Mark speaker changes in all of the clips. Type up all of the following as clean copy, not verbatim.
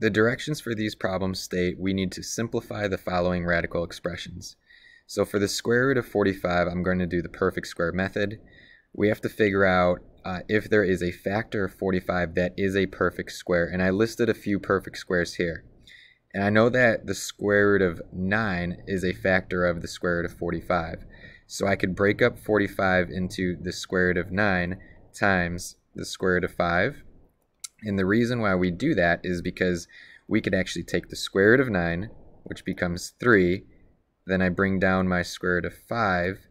Speaker 1: The directions for these problems state we need to simplify the following radical expressions. So for the square root of 45, I'm going to do the perfect square method. We have to figure out if there is a factor of 45 that is a perfect square, and I listed a few perfect squares here. And I know that the square root of 9 is a factor of the square root of 45. So I could break up 45 into the square root of 9 times the square root of 5. And the reason why we do that is because we could actually take the square root of 9, which becomes 3, then I bring down my square root of 5,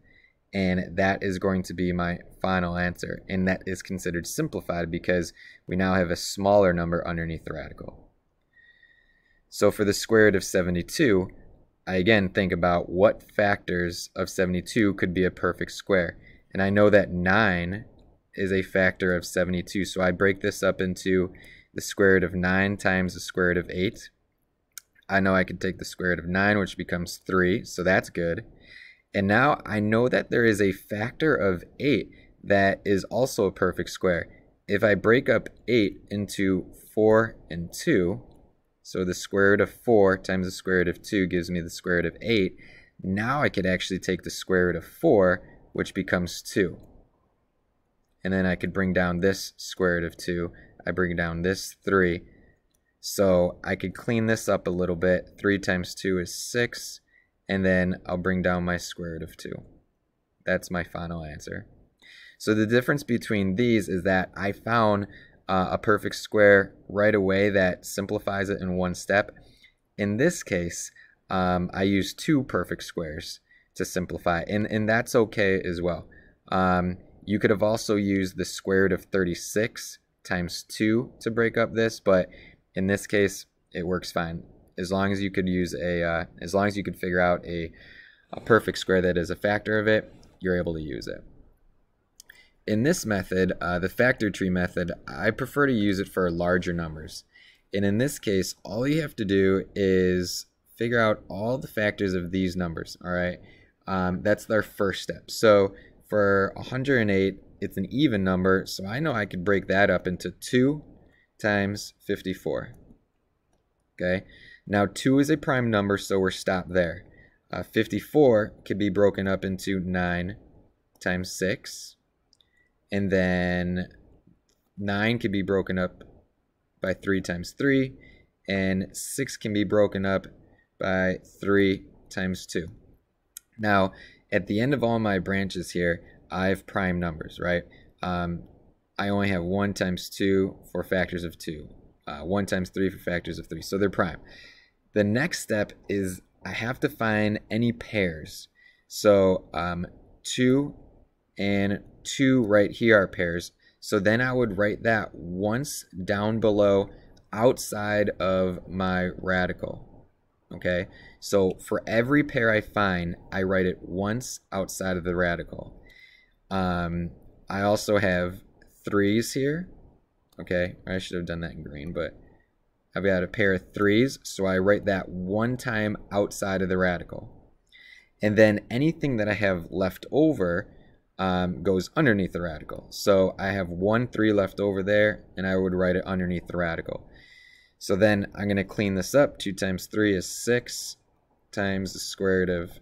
Speaker 1: and that is going to be my final answer. And that is considered simplified because we now have a smaller number underneath the radical. So for the square root of 72, I again think about what factors of 72 could be a perfect square. And I know that 9 is a factor of 72, so I break this up into the square root of 9 times the square root of 8. I know I can take the square root of 9, which becomes 3, so that's good. And now I know that there is a factor of 8 that is also a perfect square. If I break up 8 into 4 and 2, so the square root of 4 times the square root of 2 gives me the square root of 8. Now I could actually take the square root of 4, which becomes 2. And then I could bring down this square root of 2. I bring down this 3. So I could clean this up a little bit. 3 times 2 is 6. And then I'll bring down my square root of 2. That's my final answer. So the difference between these is that I found a perfect square right away that simplifies it in one step. In this case, I used 2 perfect squares to simplify, and that's okay as well. You could have also used the square root of 36 times 2 to break up this, but in this case, it works fine. As long as you could use as long as you could figure out a perfect square that is a factor of it, you're able to use it. In this method, the factor tree method, I prefer to use it for larger numbers. And in this case, all you have to do is figure out all the factors of these numbers, all right? That's our first step. So for 108, it's an even number, so I know I could break that up into 2 times 54. Okay, now 2 is a prime number, so we're stopped there. 54 could be broken up into 9 times 6, and then 9 could be broken up by 3 times 3, and 6 can be broken up by 3 times 2. Now, at the end of all my branches here, I have prime numbers, right? I only have 1 times 2 for factors of 2, 1 times 3 for factors of 3, so they're prime. The next step is I have to find any pairs. So 2 and 2 right here are pairs. So then I would write that once down below outside of my radical. Okay, so for every pair I find, I write it once outside of the radical. I also have 3's here. Okay, I should have done that in green, but I've got a pair of 3's, so I write that one time outside of the radical. And then anything that I have left over goes underneath the radical. So I have 1 3 left over there, and I would write it underneath the radical. So then I'm going to clean this up. 2 times 3 is 6 times the square root of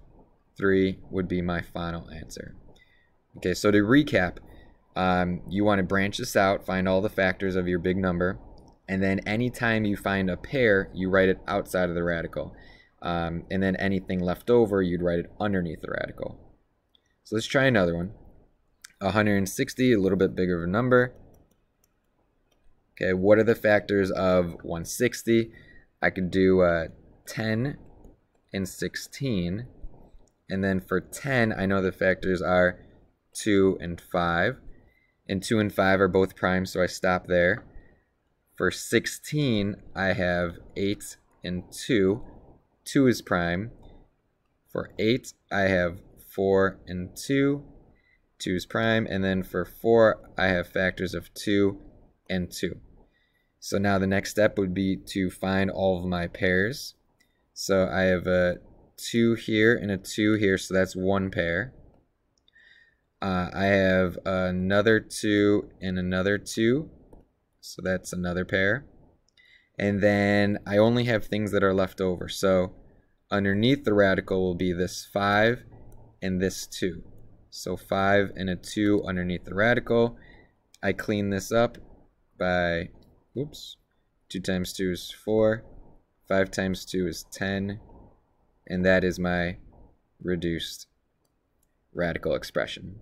Speaker 1: 3 would be my final answer. Okay, so to recap, you want to branch this out, find all the factors of your big number, and then anytime you find a pair, you write it outside of the radical. And then anything left over, you'd write it underneath the radical. So let's try another one. 160, a little bit bigger of a number. Okay, what are the factors of 160? I could do 10 and 16. And then for 10, I know the factors are 2 and 5. And 2 and 5 are both prime, so I stop there. For 16, I have 8 and 2. 2 is prime. For 8, I have 4 and 2. 2 is prime. And then for 4, I have factors of 2 and 2. So now the next step would be to find all of my pairs. So I have a 2 here and a 2 here, so that's one pair. I have another 2 and another 2, so that's another pair. And then I only have things that are left over. So underneath the radical will be this 5 and this 2. So 5 and a 2 underneath the radical. I clean this up by, 2 times 2 is 4. 5 times 2 is 10. And that is my reduced radical expression.